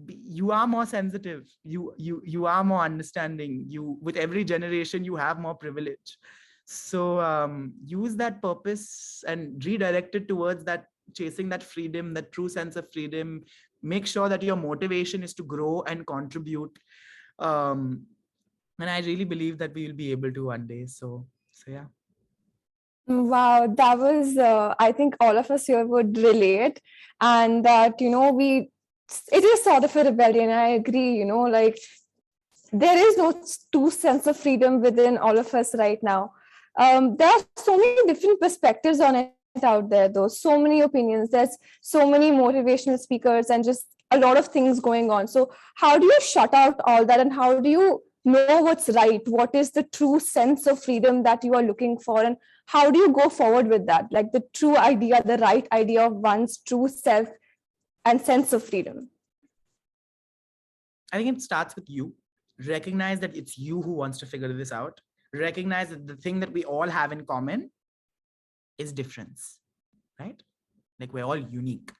you are more sensitive, you are more understanding, you, with every generation you have more privilege. So use that purpose and redirect it towards that, chasing that freedom, that true sense of freedom. Make sure that your motivation is to grow and contribute. um, and I really believe that we will be able to one day. So yeah. Wow, that was, I think all of us here would relate. And that, it is sort of a rebellion. I agree, like there is no true sense of freedom within all of us right now. There are so many different perspectives on it out there, though. So many opinions. There's so many motivational speakers and just a lot of things going on. So, how do you shut out all that, and how do you know what's right? What is the true sense of freedom that you are looking for, and how do you go forward with that? Like the true idea, the right idea of one's true self and sense of freedom. I think it starts with you. Recognize that it's you who wants to figure this out. Recognize that the thing that we all have in common is difference, right? Like we're all unique.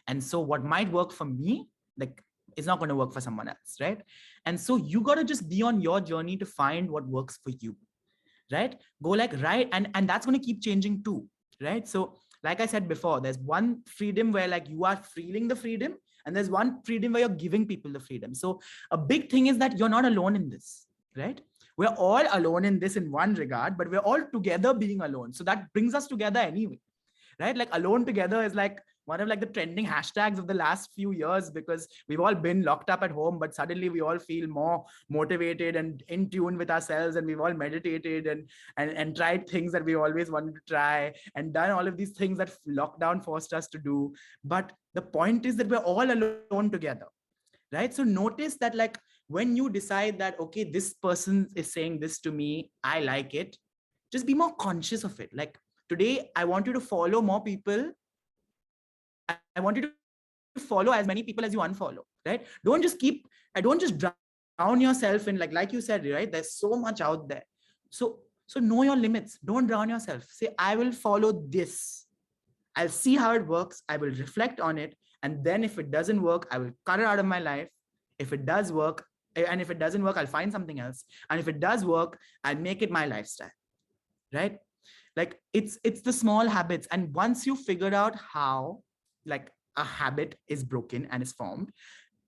And so what might work for me, like, is not going to work for someone else, right? And so you got to just be on your journey to find what works for you, right? Go like, right. And that's going to keep changing too, right? So like I said before, there's one freedom where like you are feeling the freedom, and there's one freedom where you're giving people the freedom. So a big thing is that you're not alone in this, right? We're all alone in this in one regard, but we're all together being alone. So that brings us together anyway, right? Like alone together is like one of like the trending hashtags of the last few years, because we've all been locked up at home, but suddenly we all feel more motivated and in tune with ourselves, and we've all meditated and tried things that we always wanted to try, and done all of these things that lockdown forced us to do. But the point is that we're all alone together, right? So notice that like when you decide that, okay, this person is saying this to me, I like it, just be more conscious of it. Like today I want you to follow more people. I want you to follow as many people as you unfollow, right? Don't just drown yourself in like you said, right? There's so much out there. So know your limits. Don't drown yourself. Say, I will follow this. I'll see how it works. I will reflect on it. And then if it doesn't work, I will cut it out of my life. If it does work, and if it doesn't work, I'll find something else. And if it does work, I'll make it my lifestyle, right? Like it's the small habits. And once you figure out how like a habit is broken and is formed,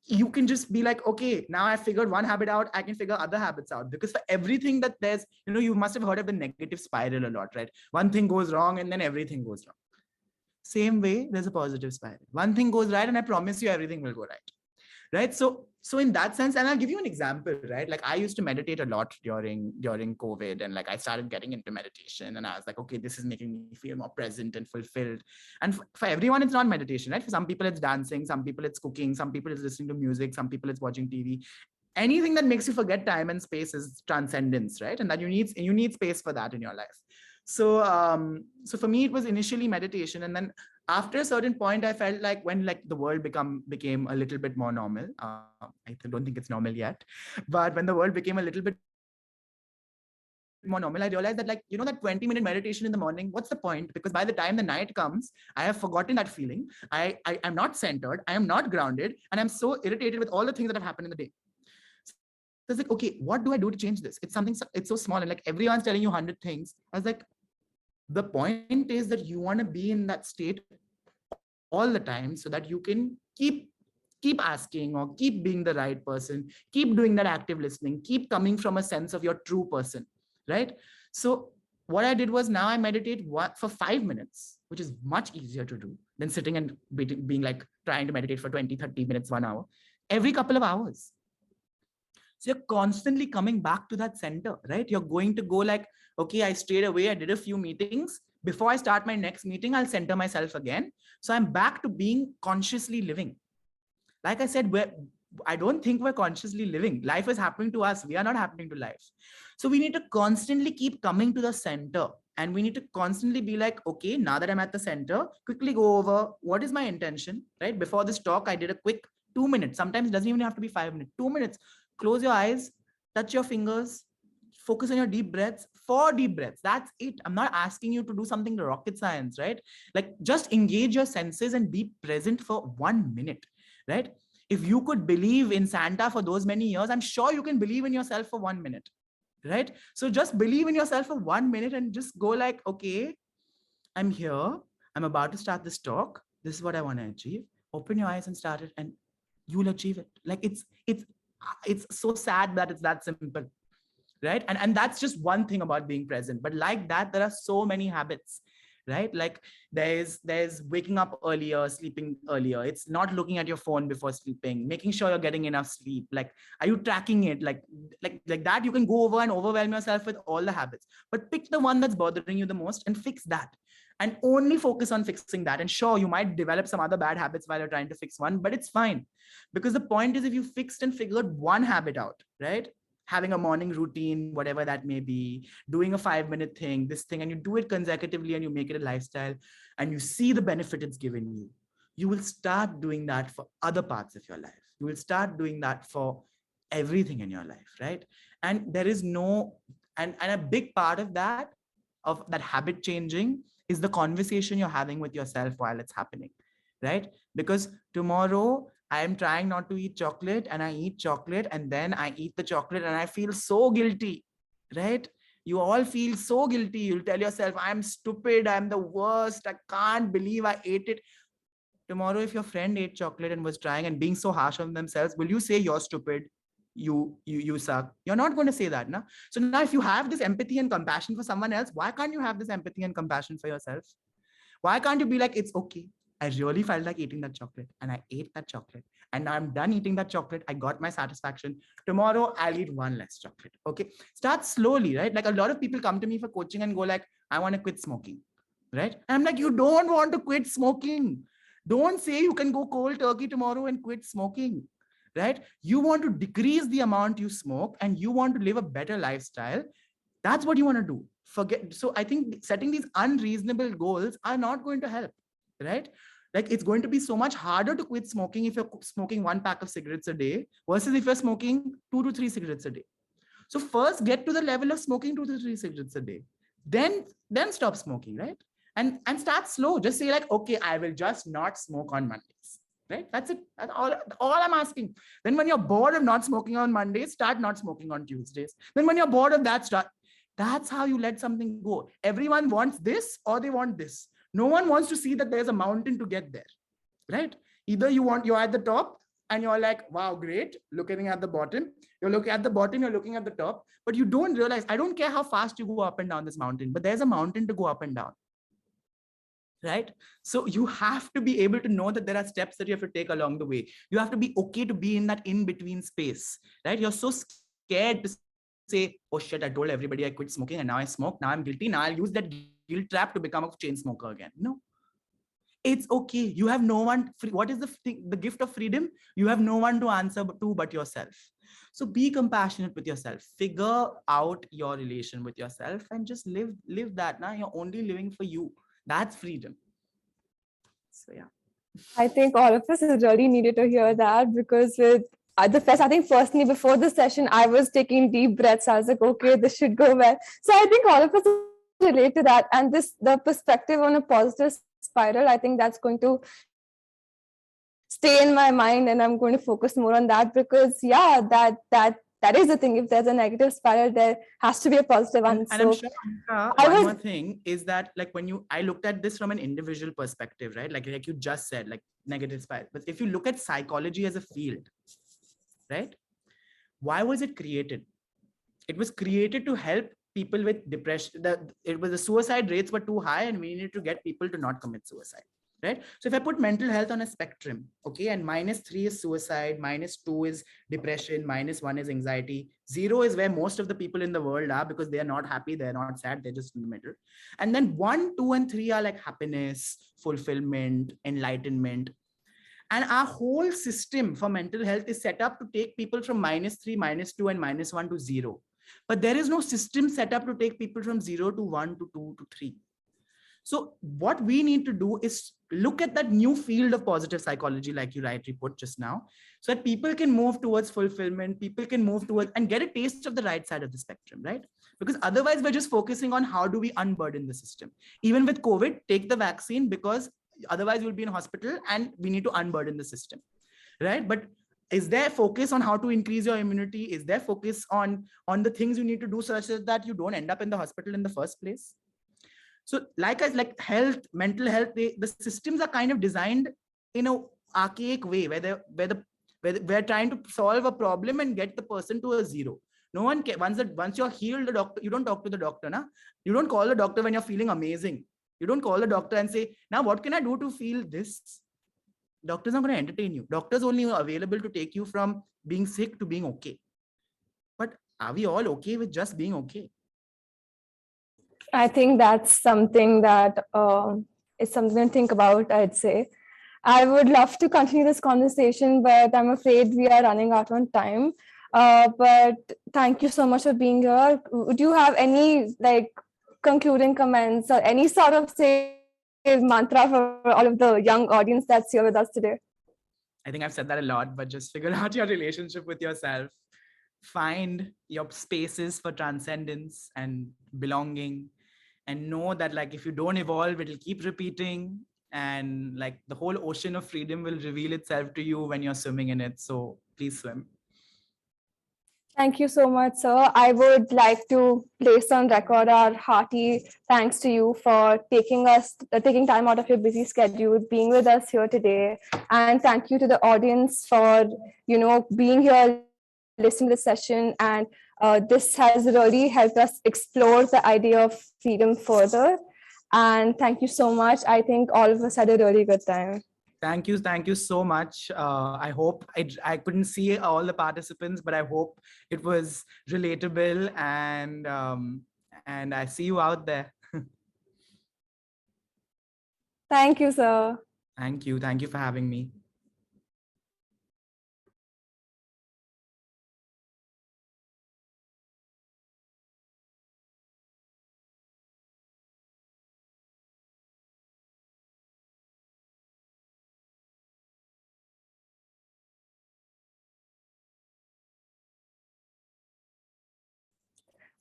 you can just be like, okay, now I figured one habit out, I can figure other habits out. Because for everything that there's, you must have heard of the negative spiral a lot, right? One thing goes wrong and then everything goes wrong. Same way, there's a positive spiral. One thing goes right and I promise you everything will go right, right? So in that sense, and I'll give you an example, right? Like I used to meditate a lot during COVID, and like I started getting into meditation, and I was like, okay, this is making me feel more present and fulfilled. And for everyone, it's not meditation, right? For some people it's dancing, some people it's cooking, some people it's listening to music, some people it's watching TV. anything that makes you forget time and space is transcendence, right? And that you need space for that in your life. So so for me it was initially meditation, and then after a certain point I felt like when like the world became a little bit more normal, I don't think it's normal yet, but when the world became a little bit more normal, I realized that, like, that 20-minute meditation in the morning, what's the point? Because by the time the night comes, I have forgotten that feeling. I'm not centered, I am not grounded, and I'm so irritated with all the things that have happened in the day. So it's like, okay, what do I do to change this? It's something, it's so small, and like everyone's telling you 100 things. I was like, the point is that you want to be in that state all the time so that you can keep asking or keep being the right person, keep doing that active listening, keep coming from a sense of your true person, right? So what I did was, now I meditate for 5 minutes, which is much easier to do than sitting and being like trying to meditate for 20, 30 minutes, 1 hour, every couple of hours. So you're constantly coming back to that center, right? You're going to go like, okay, I strayed away, I did a few meetings. Before I start my next meeting, I'll center myself again. So I'm back to being consciously living. Like I said, I don't think we're consciously living. Life is happening to us. We are not happening to life. So we need to constantly keep coming to the center. And we need to constantly be like, okay, now that I'm at the center, quickly go over what is my intention, right? Before this talk, I did a quick 2 minutes. Sometimes it doesn't even have to be 5 minutes, 2 minutes. Close your eyes, touch your fingers, focus on your deep breaths, 4 deep breaths. That's it. I'm not asking you to do something to rocket science, right? Like, just engage your senses and be present for 1 minute, right? If you could believe in Santa for those many years, I'm sure you can believe in yourself for 1 minute, right? So just believe in yourself for 1 minute and just go like, okay, I'm here. I'm about to start this talk. This is what I want to achieve. Open your eyes and start it, and you'll achieve it. Like, it's so sad that it's that simple, right? And that's just one thing about being present. But like that, there are so many habits, right? Like, there's waking up earlier, sleeping earlier. It's not looking at your phone before sleeping, making sure you're getting enough sleep. Like, are you tracking it? Like that, you can go over and overwhelm yourself with all the habits, but pick the one that's bothering you the most and fix that, and only focus on fixing that. And sure, you might develop some other bad habits while you're trying to fix one, but it's fine, because the point is, if you fixed and figured one habit out, right, having a morning routine, whatever that may be, doing a 5 minute thing, this thing, and you do it consecutively and you make it a lifestyle, and you see the benefit it's given you, you will start doing that for other parts of your life. You will start doing that for everything in your life, right? And there is no, and a big part of that habit changing is the conversation you're having with yourself while it's happening, right? Because tomorrow I am trying not to eat chocolate, and I eat chocolate, and then I eat the chocolate and I feel so guilty, right? You all feel so guilty. You'll tell yourself, I'm stupid, I'm the worst, I can't believe I ate it. Tomorrow, if your friend ate chocolate and was trying and being so harsh on themselves, will you say you're stupid? You suck? You're not going to say that, na? So now, if you have this empathy and compassion for someone else, why can't you have this empathy and compassion for yourself? Why can't you be like, it's okay, I really felt like eating that chocolate and I ate that chocolate, and now I'm done eating that chocolate, I got my satisfaction. Tomorrow I'll eat one less chocolate. Okay, start slowly, right? Like, a lot of people come to me for coaching and go like, I want to quit smoking, right? And I'm like, you don't want to quit smoking. Don't say you can go cold turkey tomorrow and quit smoking, right? You want to decrease the amount you smoke and you want to live a better lifestyle. That's what you want to do. Forget. So I think setting these unreasonable goals are not going to help, right? Like, it's going to be so much harder to quit smoking if you're smoking 1 pack of cigarettes a day versus if you're smoking 2 to 3 cigarettes a day. So first get to the level of smoking 2 to 3 cigarettes a day, then stop smoking, right? And start slow. Just say like, okay, I will just not smoke on Mondays, right? That's it. That's all I'm asking. Then when you're bored of not smoking on Mondays, start not smoking on Tuesdays. Then when you're bored of that, start. That's how you let something go. Everyone wants this or they want this. No one wants to see that there's a mountain to get there, right? Either you're at the top and you're like, wow, great, looking at the bottom. You're looking at the bottom, you're looking at the top, but you don't realize, I don't care how fast you go up and down this mountain, but there's a mountain to go up and down, right? So you have to be able to know that there are steps that you have to take along the way. You have to be okay to be in that in-between space, right? You're so scared to say, oh shit, I told everybody I quit smoking and now I smoke. Now I'm guilty. Now I'll use that guilt trap to become a chain smoker again. No, it's okay. You have no one. What is the gift of freedom? You have no one to answer to but yourself. So be compassionate with yourself, figure out your relation with yourself, and just live that. Now you're only living for you. That's freedom. So yeah. I think all of us really needed to hear that, because with the first, I think personally before the session, I was taking deep breaths. I was like, okay, this should go well. So I think all of us relate to that. And the perspective on a positive spiral, I think that's going to stay in my mind, and I'm going to focus more on that, because yeah, that is the thing. If there's a negative spiral, there has to be a positive one. And I'm So sure, Anika, I one was more thing is that, like, I looked at this from an individual perspective, right? Like you just said, like negative spiral. But if you look at psychology as a field, right? Why was it created? It was created to help people with depression. The suicide rates were too high, and we needed to get people to not commit suicide, right? So if I put mental health on a spectrum, okay, and -3 is suicide, -2 is depression, -1 is anxiety, 0 is where most of the people in the world are, because they are not happy, they're not sad, they're just in the middle. And then 1, 2, and 3 are like happiness, fulfillment, enlightenment. And our whole system for mental health is set up to take people from -3, -2, and -1 to 0. But there is no system set up to take people from 0 to 1 to 2 to 3. So what we need to do is look at that new field of positive psychology, like you rightly put just now, so that people can move towards fulfillment, people can move towards and get a taste of the right side of the spectrum, right? Because otherwise we're just focusing on how do we unburden the system. Even with COVID, take the vaccine, because otherwise you'll be in hospital and we need to unburden the system, right? But is there focus on how to increase your immunity? Is there focus on the things you need to do such that you don't end up in the hospital in the first place? So like health, mental health, the systems are kind of designed in a archaic way, where we're trying to solve a problem and get the person to a 0. No one can, once you're healed, the doctor, you don't talk to the doctor, na? You don't call the doctor when you're feeling amazing. You don't call the doctor and say, now what can I do to feel this? Doctors are going to entertain you. Doctors only are available to take you from being sick to being okay. But are we all okay with just being okay? I think that's something that is something to think about, I'd say. I would love to continue this conversation, but I'm afraid we are running out on time. But thank you so much for being here. Would you have any concluding comments or any sort of say mantra for all of the young audience that's here with us today? I think I've said that a lot, but just figure out your relationship with yourself. Find your spaces for transcendence and belonging, and know that, like, if you don't evolve, it'll keep repeating, and like the whole ocean of freedom will reveal itself to you when you're swimming in it. So please swim. Thank you so much, sir. I would like to place on record our hearty thanks to you for taking time out of your busy schedule, being with us here today, and thank you to the audience for being here, listening to the session. And this has really helped us explore the idea of freedom further. And thank you so much. I think all of us had a really good time. Thank you so much. I hope I couldn't see all the participants, but I hope it was relatable, and I see you out there. Thank you, sir. Thank you for having me.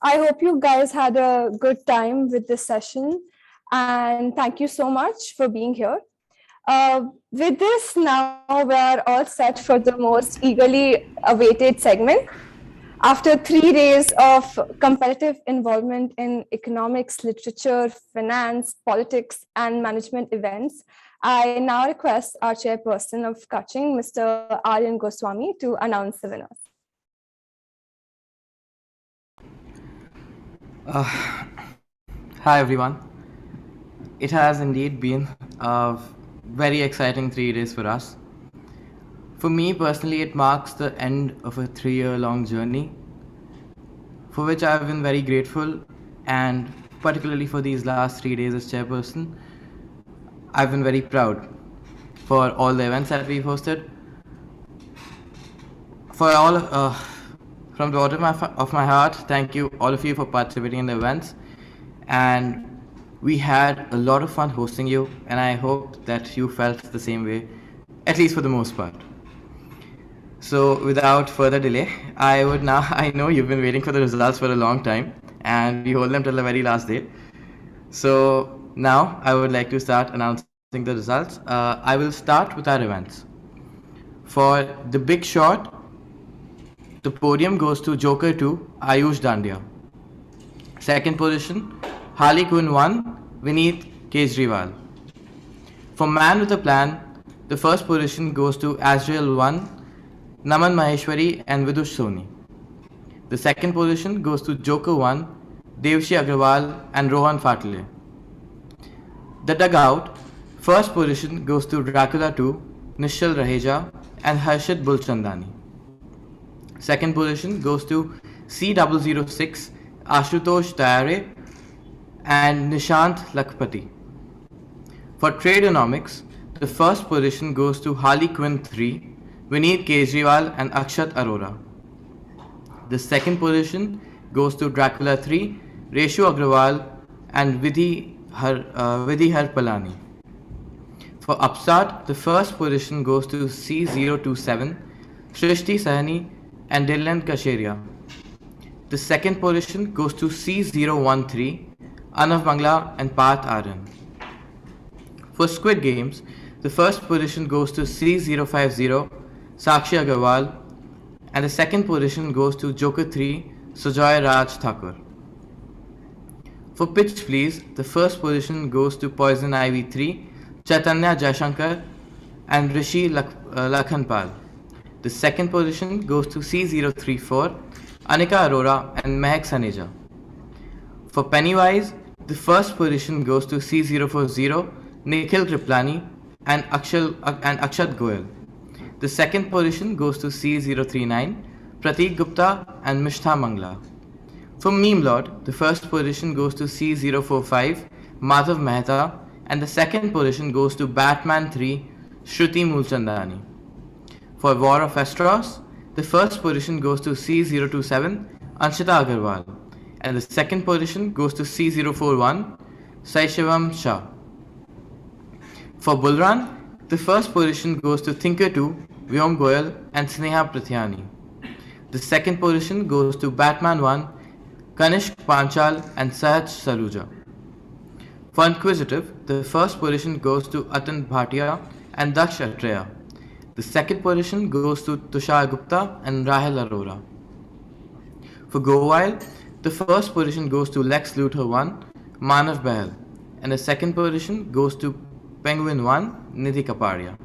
I hope you guys had a good time with this session, and thank you so much for being here. With this, now we're all set for the most eagerly awaited segment. After 3 days of competitive involvement in economics, literature, finance, politics, and management events, I now request our chairperson of Ka-Ching, Mr. Aryan Goswami, to announce the winners. Hi everyone. It has indeed been a very exciting 3 days for us. For me personally, it marks the end of a 3-year-long journey, for which I have been very grateful, and particularly for these last 3 days as chairperson, I've been very proud for all the events that we've hosted, for all from the bottom of my heart, thank you all of you for participating in the events. And we had a lot of fun hosting you, and I hope that you felt the same way, at least for the most part. So without further delay, I know you've been waiting for the results for a long time, and we hold them till the very last day. So now I would like to start announcing the results. I will start with our events. For the big shot, the podium goes to Joker 2, Ayush Dandia. Second position, Harley Quinn 1, Vineet Kejriwal. For Man with a Plan, the first position goes to Azrael 1, Naman Maheshwari and Vidush Soni. The second position goes to Joker 1, Devshi Agrawal and Rohan Fatale. The Dugout, first position goes to Dracula 2, Nishal Raheja and Harshit Bulchandani. Second position goes to C006, Ashutosh Tayare and Nishant Lakhpati. For Tradeonomics, the first position goes to Harley Quinn 3, Vineet Kejriwal and Akshat Arora. The second position goes to Dracula 3, Reshu Agrawal and Vidhi Harpalani. For Upstart, the first position goes to C027, Shrishti Sahani and Dylan Kasheria. The second position goes to C013, Anav Bangla and Path Aran. For Squid Games, the first position goes to C050, Sakshi Agarwal, and the second position goes to Joker 3, Sujoy Raj Thakur. For Pitch Please, the first position goes to Poison Ivy 3, Chaitanya Jaishankar and Rishi Lakhanpal. The second position goes to C034, Anika Arora and Mehak Saneja. For Pennywise, the first position goes to C040, Nikhil Kriplani and Akshat Goyal. The second position goes to C039, Prateek Gupta and Mishtha Mangla. For Meme Lord, the first position goes to C045, Madhav Mehta, and the second position goes to Batman 3, Shruti Mulchandani. For War of Astros, the first position goes to C027, Anshita Agarwal, and the second position goes to C041, Saishivam Shah. For Bullrun, the first position goes to Thinker 2, Vyom Goyal and Sneha Prithyani. The second position goes to Batman 1, Kanishk Panchal and Sahaj Saluja. For Inquisitive, the first position goes to Atan Bhatia and Daksh Atreya. The second position goes to Tushar Gupta and Rahel Arora. For Go Wild, the first position goes to Lex Luthor 1, Manav Bahal, and the second position goes to Penguin 1, Nidhi Kapadia.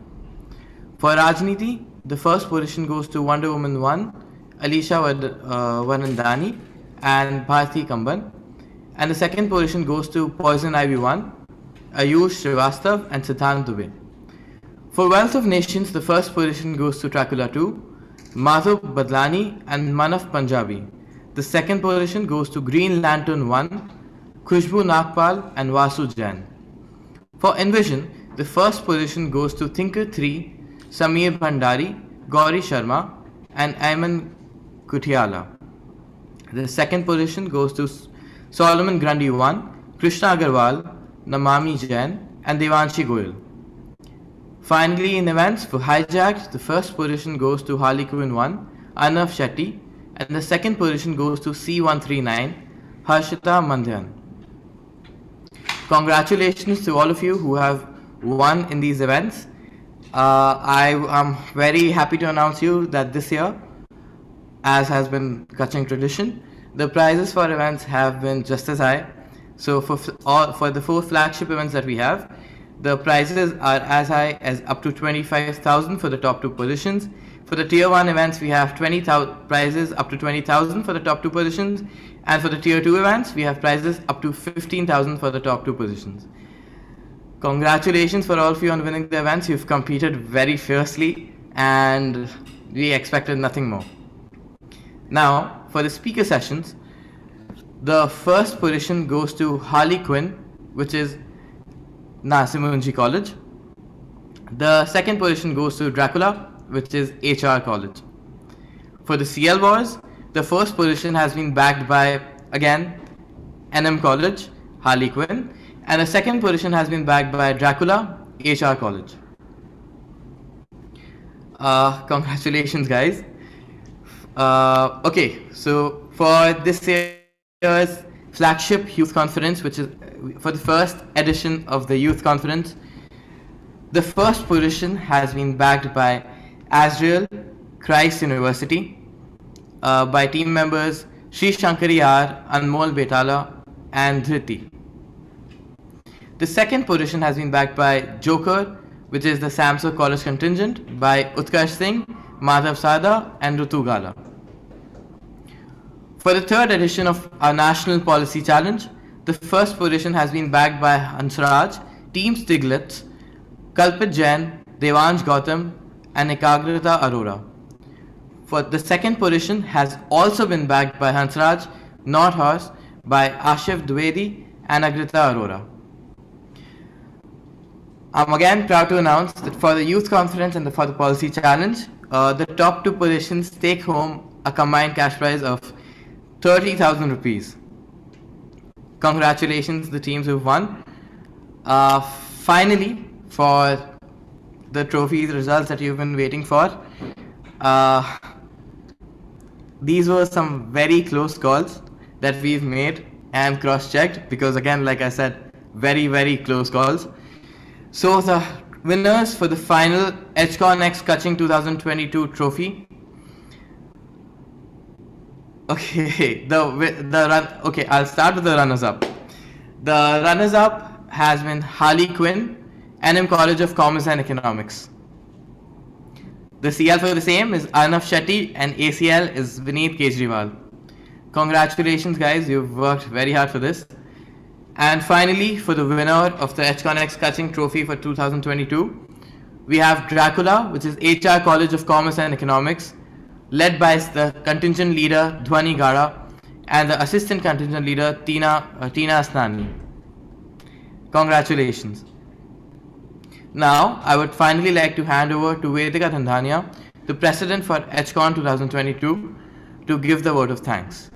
For Rajniti, the first position goes to Wonder Woman 1, Alisha Vanandani and Bharti Kamban, and the second position goes to Poison Ivy 1, Ayush Srivastav and Siddhant Dubey. For Wealth of Nations, the first position goes to Dracula 2, Madhav Badlani and Manav Punjabi. The second position goes to Green Lantern 1, Khushbu Nagpal and Vasu Jain. For Envision, the first position goes to Thinker 3, Samir Bhandari, Gauri Sharma and Ayman Kutiala. The second position goes to Solomon Grundy 1, Krishna Agarwal, Namami Jain and Devanshi Goyal. Finally, in events, for Hijacked, the first position goes to Harley Quinn 1, Arnav Shetty, and the second position goes to C139, Harshita Mandhyan. Congratulations to all of you who have won in these events. I am very happy to announce you that this year, as has been Ka-Ching tradition, the prizes for events have been just as high. So for the 4 flagship events that we have, the prizes are as high as up to 25,000 for the top 2 positions. For the tier 1 events, we have prizes up to 20,000 for the top 2 positions, and for the tier 2 events, we have prizes up to 15,000 for the top 2 positions. Congratulations for all of you on winning the events. You've competed very fiercely, and we expected nothing more. Now, for the speaker sessions, the first position goes to Harley Quinn, which is Nasimunji College. The second position goes to Dracula, which is HR College. For the CL Wars, The first position has been backed by, again, NM College, Harley Quinn, and the second position has been backed by Dracula, HR College. Congratulations, guys. Okay, so for this year's flagship youth conference, which is for the first edition of the youth conference, the first position has been backed by Azrael Christ University, by team members Sri Shankari R, Anmol Betala, and Dhriti. The second position has been backed by Joker, which is the Samso College contingent, by Utkarsh Singh, Madhav Sada, and Rutu Gala. For the third edition of our National Policy Challenge, the first position has been backed by Hansraj, Team Stiglitz, Kalpit Jain, Devansh Gautam, and Ekagrita Arora. For the second position has also been backed by Hansraj, Not Horse, by Ashif Dwivedi and Agrita Arora. I'm again proud to announce that for the Youth Conference and for the Policy Challenge, the top two positions take home a combined cash prize of 30,000 rupees. Congratulations, the teams who've won. Finally, for the trophy results that you've been waiting for, these were some very close calls that we've made and cross-checked, because again, like I said, very, very close calls. So the winners for the final HCon X Ka-Ching 2022 trophy. Okay, I'll start with the runners-up. The runners-up has been Harley Quinn, NM College of Commerce and Economics. The CL for the same is Arnav Shetty, and ACL is Vineet Kejriwal. Congratulations, guys, you've worked very hard for this. And finally, for the winner of the HCon X Ka-Ching trophy for 2022, we have Dracula, which is HR College of Commerce and Economics, led by the contingent leader Dhwani Gara and the assistant contingent leader Tina Asnani. Congratulations. Now, I would finally like to hand over to Vedika Thandania, the president for HCon 2022, to give the vote of thanks.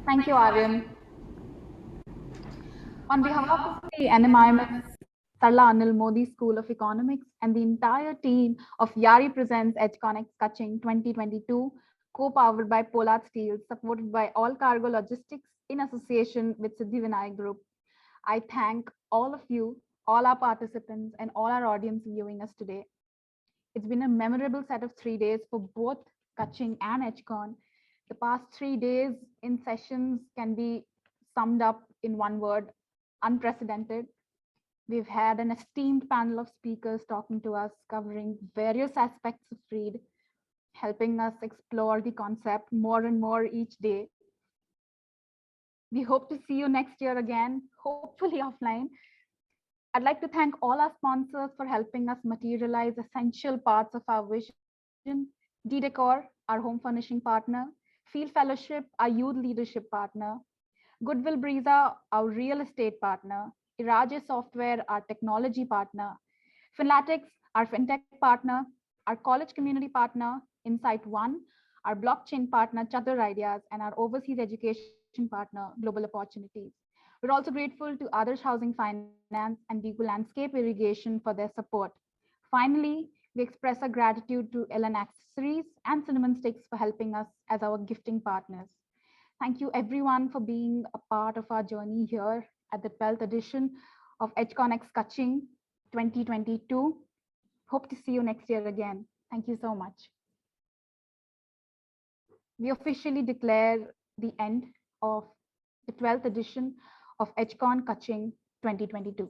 Thank you, Aryan. On behalf of the NMIMS Sarla Anil Modi School of Economics and the entire team of Yari Presents HCon X Ka-Ching 2022, co-powered by Pollard Steel, supported by All Cargo Logistics in association with Siddhi Vinayak Group, I thank all of you, all our participants, and all our audience viewing us today. It's been a memorable set of 3 days for both Ka-Ching and HCon. The past 3 days in sessions can be summed up in one word: unprecedented. We've had an esteemed panel of speakers talking to us, covering various aspects of freed, helping us explore the concept more and more each day. We hope to see you next year again, hopefully offline. I'd like to thank all our sponsors for helping us materialize essential parts of our vision. D-Decor, our home furnishing partner; Field Fellowship, our youth leadership partner; Goodwill Breeza, our real estate partner; Iraje Software, our technology partner; Finlatics, our fintech partner; our college community partner, Insight One; our blockchain partner, Chatur Ideas; and our overseas education partner, Global Opportunities. We're also grateful to Adarsh Housing Finance and Digu Landscape Irrigation for their support. Finally, we express our gratitude to Ellen Accessories and Cinnamon Sticks for helping us as our gifting partners. Thank you everyone for being a part of our journey here at the 12th edition of HCon X Ka-Ching 2022. Hope to see you next year again. Thank you so much. We officially declare the end of the 12th edition of HCon Ka-Ching 2022.